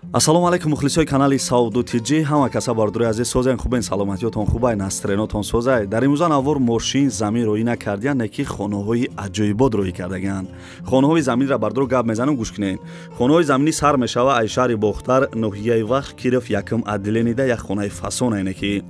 ассалому алайкум мухлисои канали Сауду Тиҷи. Ҳама каса бардури азиз созен хубен, саломатиётон хубай, настренотон созай. Дар имрӯза навор мошин замин роӣ накардиян, неки хонаҳои аҷоибот роӣ кардаган. Хонаҳои заминро бардуро гап мезанам, гӯш кунед. Хонаҳои заминӣ сар мешава ай шаҳри Бохтар, ноҳияи Вахш, Киров, якум Адиленида як хонаи фасон ай неки.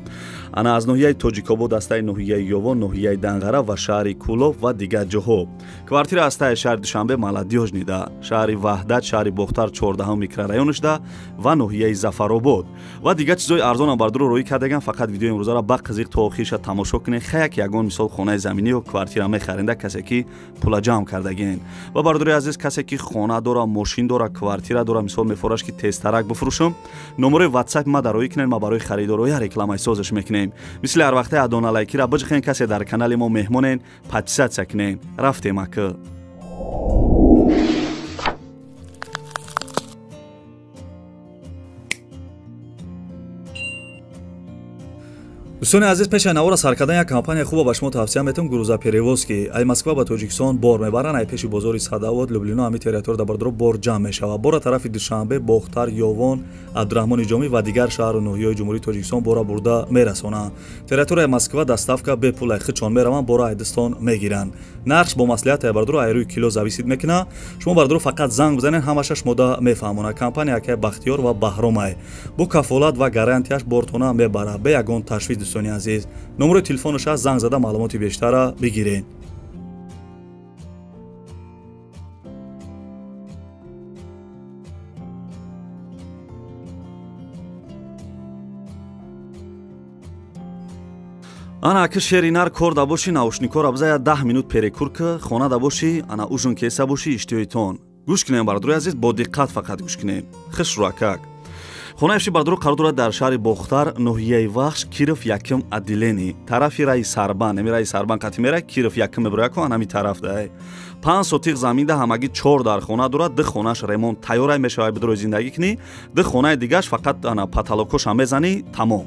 Ана аз ноҳияи Тоҷикобод астаи ноҳияи Ёвон, ноҳияи Данғара ва шаҳри Кӯлов ва дигар ҷоҳо. Квартира астаи шаҳри Душанбе Маладиёжнида, шаҳри Ваҳдат, шаҳри Бохтар 14 микрорайонишда ва ноҳияи Зафаробод ва дигар чизои арзонам бардуро роӣ кардаган. Фақат видеои имрӯзаро ба қизиқ то охириша тамошо кунед. Хаяк ягон мисол хонаи заминӣ ё квартира мехаренда касе ки пула ҷамъ кардагин. Ва бардури азиз касе ки хона дора, мошин дора, квартира дора, мисол мефораш ки тезтарак бифурӯшам, номарои WhatsApp ма дароӣ кунед, ма барои харидороя рекламаи созаш мекунем. Мисли ҳар вақте адона лайкира биҷихен, касе дар канали мо меҳмонен, подписатсия кунед. Рафтем ака. дӯстони азиз, пешаи навора сар кардан як компания хуба ба шумо тавсия метам. Грузоперевозки ай Москва ба Тоҷикистон бор мебаранд. Ай пеши бозори Садовод, Люблино ҳами территорияда бардуро бор ҷамъ мешава. Бора тарафи Душанбе, Бохтар, Ёвон, Абдурахмони Ҷомӣ ва дигар шаҳру ноҳияҳои ҷумҳурии Тоҷикистон бора бурда мерасонанд. Территорияи Москва доставка бепул ай хичон мераванд, бора ай Дистон мегиранд. Нарх бо маслиҳат ай бардуро ай рӯи кило зависид мекунад. Шумо бардуро фақат занг бизанед, ҳамаша шумода мефаҳмонад. Компания якай Бахтиёр ва Баҳром ай. Бо кафолат ва гарантияш бортона мебарад бе ягон ташвиш. дӯстони азиз, номарои телефонаш аст, занг зада маълумоти бештара бигиред. ана аки шеринар кор да боши, наушникора бизая 10 минут перекурка, хона да боши, ана ужун кеса боши иштиёитон. гӯш кунед бардури азиз, бо диққат фақат гӯш кунед. хишракак хонаи фиши бардуро қарор дорад дар шаҳри Бохтар, ноҳияи Вахш, Киров, якум Адилени, тарафи раи Сарбан. Ами раи Сарбан қати мера, Киров якум мебура ко анами тараф дай. 5 сотиқ заминда ҳамагӣ 4 дар хона дорад. ду хонаш ремонт тайёрай мешавад, бидрои зиндагӣ кунӣ. ду хонаи дигаш фақат ана паталокоша мезанӣ, тамом.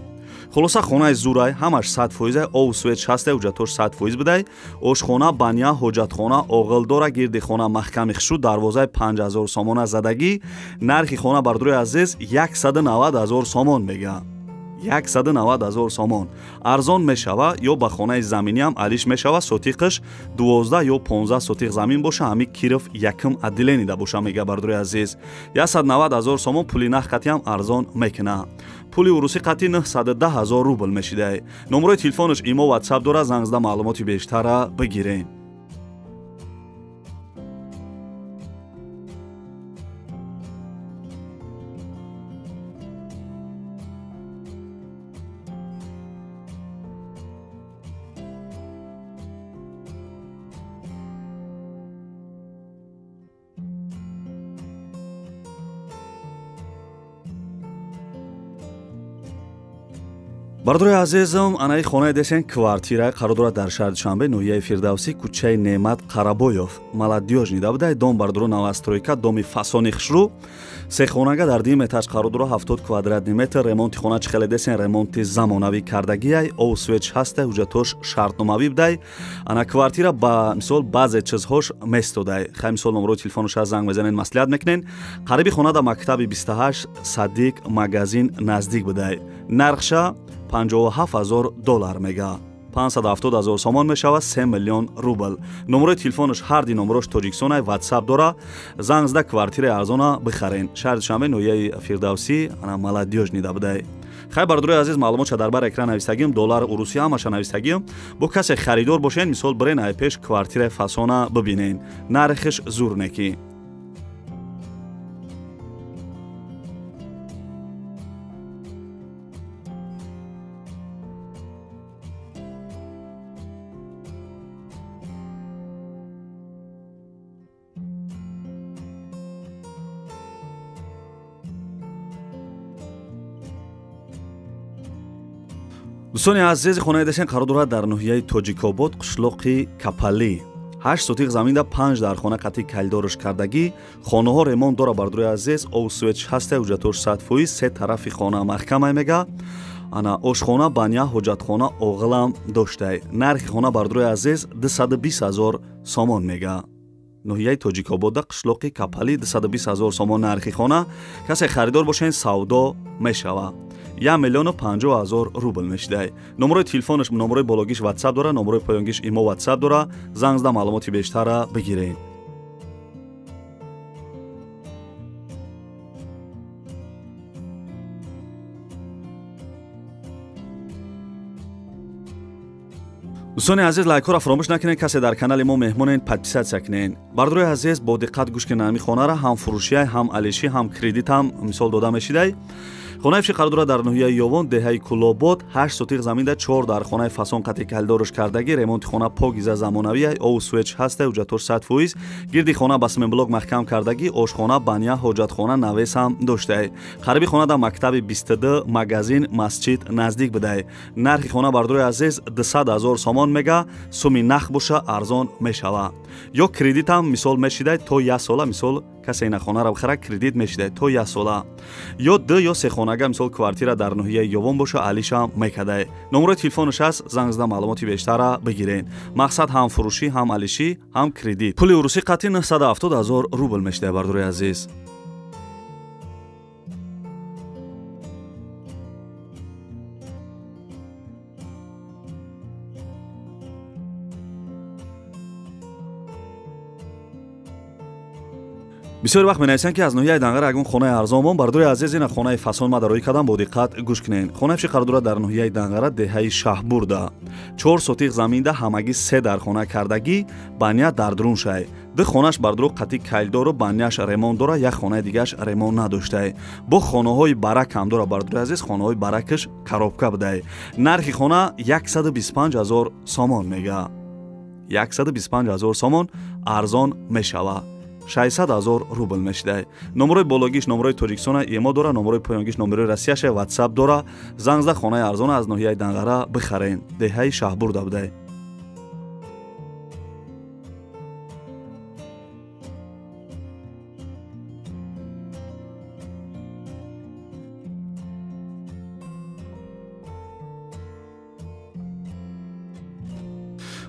خلاصه خانه زورای همش 100% او سویچ هسته حجتش 100% بدای. آشخانه بنیا حجتخانه آغل داره، گرد خانه محکم خشو، دروازه 5000 سامان زدگی. نرخ خانه بردروی عزیز 190,000 سامان میگه. 190,000 سامان ارزان میشوه. یا با خانه زمینی هم علیش میشوه. سوتیقش 12 یا 15 سوتیق زمین باشه. همی کیرف یکم عدلینی ده باشه میگه بردروی عزیز. 190,000 سامان پولی نخ قطعی هم ارزان میکنه. پولی اروسی قطعی 910,000 روبل میشیده. نمره تلفنش ایما واتساپ داره، زنگ زده معلوماتی بیشتر بگیرین. бардури азизам, анаи хонаи десен квартира қарор дорад дар шаҳри Душанбе, ноҳияи Фирдавсӣ, кӯчаи Неъмат Қарабоёв, Маладиёжнида будай. дом бардуро навастройка, доми фасони хишрӯ, сехонага дар 2 этаж қарор дора, 70 квадратный метр. ремонти хона чӣ хеле десен, ремонти замонавӣ кардагиай, ов свеч ҳастай, ҳуҷҷатош шартномавӣ будай. ана квартира ба мисол баъзе чизҳош месодай. хай мисол номарои телефонаш аст, занг мезанед, маслиҳат мекунед. қариби хона да мактаби 28 Садиқ магазин наздик будай. нархша $57,000 мега. 570,000 сомон мешава, 3 миллион рубл. номарои телефонаш ҳарди номарош Тоҷикистонай, WhatsApp дора. занг зада квартираи арзона бихарен. шаҳри Душанбе, ноҳияи Фирдавсӣ, ана Маладиёжнида будай. хай бардури азиз, маълумотша дар бар экран навистагим, доллар урусӣ ҳамаша навистагим. бо касе харидор бошен, мисол бирен ай пеш квартираи фасона бибинен. нархиш зур неки. дӯстони азизи, хонаи десен қарор дорад дар ноҳияи Тоҷикобод, қишлоқи Капалӣ. 8 сотиқ заминда 5 дар хона қати калдориш кардагӣ. хонаҳо ремонт дора бардури азиз. ов свеч ҳастай, ҳуҷҷатош 100%, се тарафи хона маҳкамай мега. ана ошхона, баня, ҳоҷатхона оғилам доштай. нархи хона бардури азиз 220,000 сомон мега. ноҳияи Тоҷикобода қишлоқи Капалӣ 220,000 сомон нархи хона. Касе харидор бошен савдо мешава. 1,50,000 рубл мешидай. Номерои телефонаш номерои бологиш WhatsApp дора, номерои поёнгиш имо WhatsApp дора. Занг зада маълумоти бештара бигирен. дӯстони азиз, лайкҳоро фаромӯш накунед. Касе дар канали мо меҳмонен, подписатсия кунед. Бардорои азиз, бо диққат гӯш кунед ҳамин хонара. ҳам фурӯшия, ҳам алишӣ, ҳам кредитам мисол дода мешидай. хонаи фиши қарор дора дар ноҳияи Ёвон, деҳаи Кӯлобод, 8 сотиқ заминда 4 дар хонаи фасон қати калидораш кардагӣ. Ремонти хона покиза замонавия, ов суеч ҳаста, ҳуҷҷатош 100%. Гирди хона ба семенблок маҳкам кардагӣ, ошхона, баня, ҳоҷатхона, навесам доштай. қариби хона да мактаби 22, магазин, масҷид наздик бидай. Нархи хона бардорои азиз 200,000 сомон мега. суми нақ боша арзон мешава. ё кредитам мисол мешидай то 1 сола, мисол касе ина хонара бихара кредит мешидай то 1 сола. ё 2 ё 3 хонага мисол квартира дар ноҳияи Ёвон боша алишам мекадай. Номерои телефонаш аст, занг зада маълумоти бештара бигирен. мақсад ҳам фурӯшӣ, ҳам алишӣ, ҳам кредит. пули урусӣ қати 970,000 рубл мешидай бардорои азиз. бисёре вақт менависанд ки аз ноҳияи Данғара ягон хонаи арзонмон. Бардорои азиз, ина хонаи фасон ма дароӣ кардам, бо диққат гӯш кунед. хонаи фиши қарор дора дар ноҳияи Данғара, деҳаи Шаҳбурда. 4 сотиқ заминда ҳамагӣ 3 дар хона кардагӣ, баня дар Друншай. ду хонаш бардору қати кайлдору баняш ремонт дора, як хонаи дигааш ремонт надоштай. Бо хонаҳои барак ҳам дора бардорои азиз, хонаҳои баракаш коробка бидай. Нархи хона 125,000 сомон мега. 125,000 сомон арзон мешава. 600,000 рубл мешидай. Номерои бологиш номерои Тоҷикистона имо дора, номерои поёнгиш номерои Россияша WhatsApp дора. Занг зада хонаи арзона аз ноҳияи Данғара бихарен. деҳаи Шаҳбурда будай.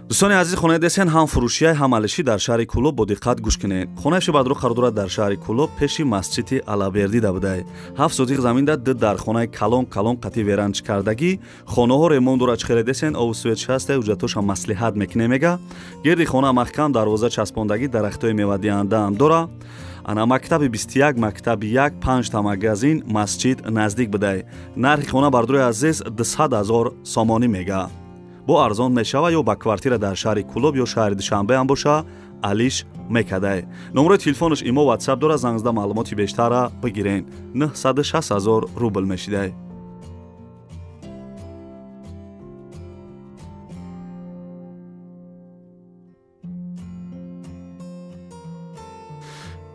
дӯстони азиз, хонаи десен ҳам фурӯшия, ҳам алишӣ дар шаҳри Кӯлоб бо диққат гӯш кунед. хонаи фиши бардорои қарор дора дар шаҳри Кӯлоб, пеши масҷиди Алабердида будай. 7 сотиқ заминда ду дар хонаи калон қати веранч кардагӣ. хонаҳо ремонт дора чихеле десен, ов сует шаста, ҳуҷҷатоша маслиҳат мекуне мега. гирди хона маҳкам, дарвоза часпондагӣ, дарахтои мевадиҳандаам дора. ана мактаби 21, мактаби 1, 5 та магазин, масҷид наздик будай. нархи хона бардорои азиз 200,000 сомонӣ мега. бо арзон мешава, ё ба квартира дар шаҳри Кӯлоб ё шаҳри Душанбе ҳам боша алиш мекадай. номерои телефонаш имо WhatsApp дора, занг зада маълумоти бештара бигирен. 960,000 рубл мешидай.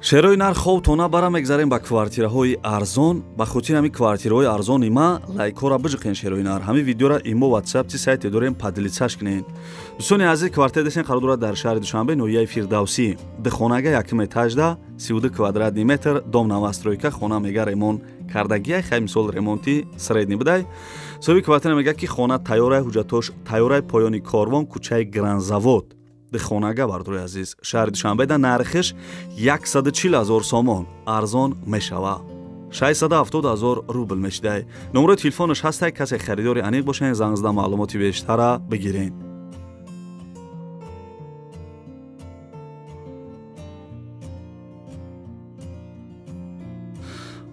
шерои нарх хобтона бара мегзарем ба квартираҳои арзон. ба хотири ҳамин квартираҳои арзони ма лайкҳора биҷуқен шерои нарх. ҳамин видеора имо WhatsApp ти сайте дорем, падилитсаш кунед. дӯстони азиз, квартира десен қарор дора дар шаҳри Душанбе, ноҳияи Фирдавсӣ. духонага 1 этажда, 32 квадратный метр, дом новостройка, хона мега ремонт кардагия, хай мисол ремонти средни будай. соҳиби квартира мега ки хона тайёрай, ҳуҷҷатош тайёрай, поёни корвон, кӯчаи Гранзавод. духонага бардорои азиз, шаҳри Душанбеда, нархиш 140,000 сомон арзон мешава. 670,000 рубл мешидай. номерои телефонаш ҳастай, касе харидори аниқ бошен, занг зада маълумоти бештара бигирен.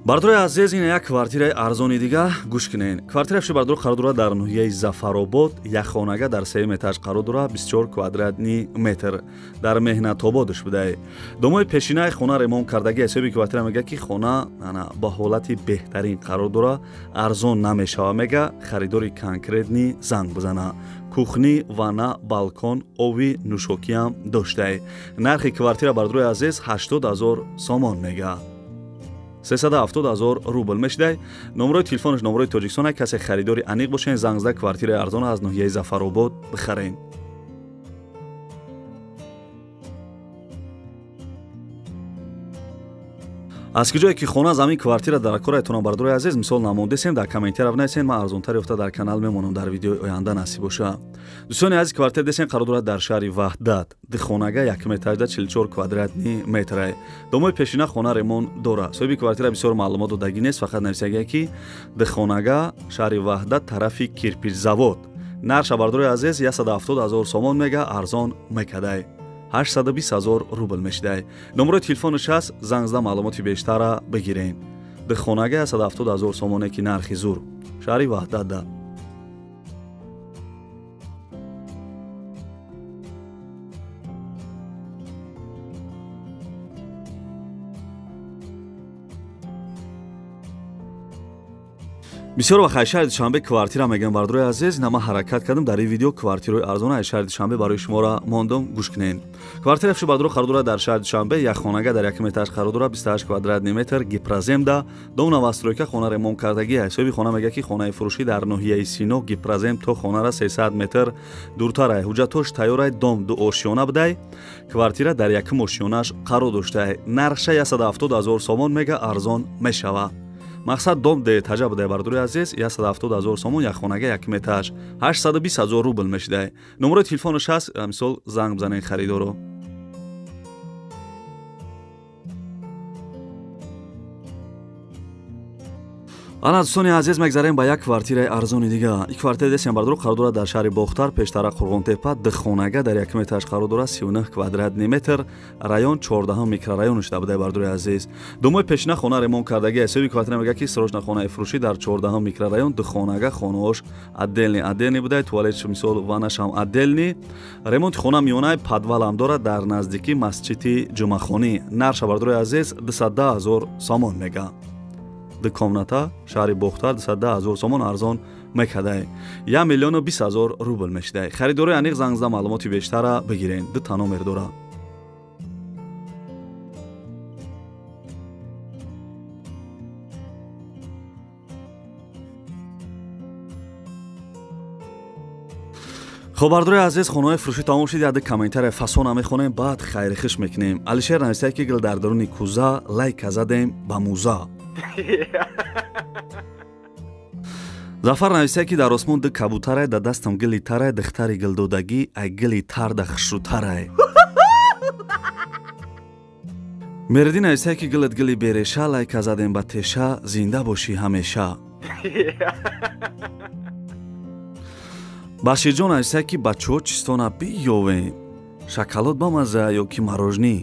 бардорои азиз, ин як квартираи арзони дига гӯш кунед. квартира фиши бардор қарор дора дар ноҳияи Зафаробод, якхонага дар 3 этаж қарор дора, 24 квадратный метр, дар Меҳнатободаш будай. домои пешинаи хона ремонт кардагӣ. ҳисоби квартира мега ки хона ба ҳолати беҳтарин қарор дора, арзон намешава мега. харидори конкретни занг бизана. кухни, ванна, балкон, ови нӯшокиам доштай. нархи квартира бардорои азиз 80,000 сомон мега. 370,000 рубл мешидай. номерои телефонаш номерои Тоҷикистона, касе харидори аниқ бошен, занг зада квартираи арзона аз ноҳияи Зафаробод бихарен. аз куҷое ки хона замин квартира дар корайтонам бардорои азиз мисол намондесем дар комментария нависен ман арзонтари офта дар канал мемонам дар видеои оянда насиб боша. дӯстони азиз квартира десен қарор дорад дар шаҳри ваҳдат дихонага 1 метажда 44 квадратни метре домои пешина хона ремон дора соҳиби квартира бисёр маълумот додагӣ нест фақат нависагия ки дихонага шаҳри ваҳдат тарафи кирпичзавод нарша бардорои азиз 170 000 сомон мега арзон мекадай 820 000 рубл мешидай. номерои телефонаш аст занг зада маълумоти бештара бигирен. дихонага 170 000 сомоне ки нархи зур шаҳри ваҳдат да. бисёр вақт аз шаҳри душанбе квартира мегӯям бардорои азиз нама ҳаракат кардам дар ин видео квартираи арзон аз шаҳри душанбе барои шумора мондам гӯш кунед. квартира фиши бардоро қарор дорад дар шаҳри душанбе як хонага дар 1 метаж қарор дорад 28 квадратни метр гипроземда дом навастройка хона ремон кардагӣ аст соҳиби хона мегӯяд ки хонаи фурӯшӣ дар ноҳияи сино гипрозем то хонара 300 метр дуртар ай ҳуҷҷатош тайёр дом ду ошёна будай квартира дар якум ошёнаш қарор доштаи нархша 170 000 сомон мега арзон мешава. мақсад дом де этажа будай бардорои азиз 170 000 сомон як хонага 1 метаж 820 000 рубл мешидай. номерои телефонаш аст мисол занг бизанед харидоро. ана дӯстони азиз мегзарем ба як квартираи арзони дига. ин квартира десем бардоро қарор дорад дар шаҳри бохтар пештара қурғонтепа дихонага дар 1 метаж қарор дорад 39 квадратни метр район 14 микрорайон шуда будай бардорои азиз. домои пешина хона ремон кардагӣ аст соҳиби квартира мегӯяд ки срочна хонаи фурӯшӣ дар 14 микрорайон дихонага хонаош отделни будай туалетш мисол ванашам отделни ремонти хона миёнаи подвалам дорад дар наздикии масҷиди ҷумъахонӣ нарша бардорои азиз 210 000 сомон мега. ду комната шаҳри бохтар 210 000 сомон арзон мекадай 1 миллион 20 000 рубл мешидай. харидорои аниқ занг зада маълумоти бештара бигирен. ду та номер дора. хоб бардорои азиз хонаҳои фурӯшӣ тамом шид яд комментария фасона мехонем баъд хайрихиш мекунем. алишер нависад ки гил дар даруни кӯза лайка задем ба мӯза. зафар нависад ки дар осмон ду кабутарай да дастам гили тарай духтари гилдодагӣ ай гили тар да хушрӯтарай. мерди нависад ки гилат гили береша лайка задем ба теша зинда бошӣ ҳамеша. баширҷон нависад ки бачаҳо чистона биёвем шоколод ба маза ё ки морожни.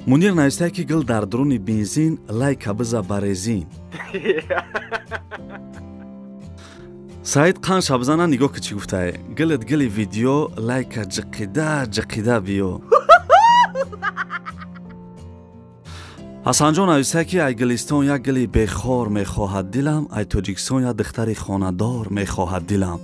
мунир нависад ки гил дар дуруни бензин лайка биза ба резин. саид қанша бизана нигоҳ ки чӣ гуфтае гилит гили видео лайка ҷиқида биё. ҳасанҷон нависад ки ай гилистон як гили бехор мехоҳад дилам ай тоҷикистон як духтари хонадор мехоҳад дилам.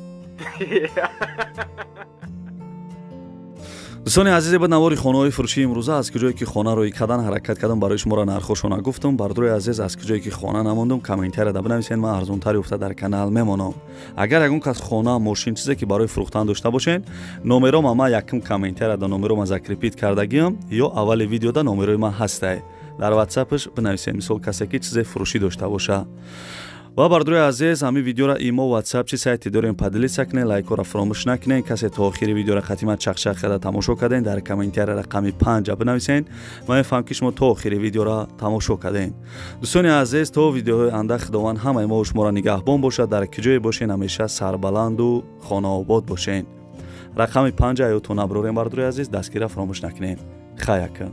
дӯстони азизе ба навори хонаҳои фурӯшии имрӯза аз куҷое ки хонаро икадан ҳаракат кардам барои шуморо нархошона гуфтам. бардорои азиз аз куҷое ки хона намондам комментарияда бинависед ман арзонтари уфта дар канал мемонам. агар ягон кас хона мошин чизе ки барои фурӯхтан дошта бошед номерома ман якум комментарияда номерома закрепит кардагиам ё аввали видеода номерои ман ҳастай дар ватсапш бинависед мисол касе ки чизе фурӯшӣ дошта боша. ва бардорои азиз ҳамин видеоро имо ватсап чи сайти дорем падилиса кунед лайкора фаромӯш накунед. касе то охири видеоро қатима чақчақ карда тамошо карден дар комментария рақами 5 бинависед ман мефаҳмам ки шумо то охири видеоро тамошо карден. дӯстони азиз то видеоҳои анда худованд ҳамаи мо шуморо нигаҳбон бошад дар куҷое бошен ҳамеша сарбаланду хонаобод бошен. рақами 5 аётон аброрем бардорои азиз дастгира фаромӯш накунед. хайяка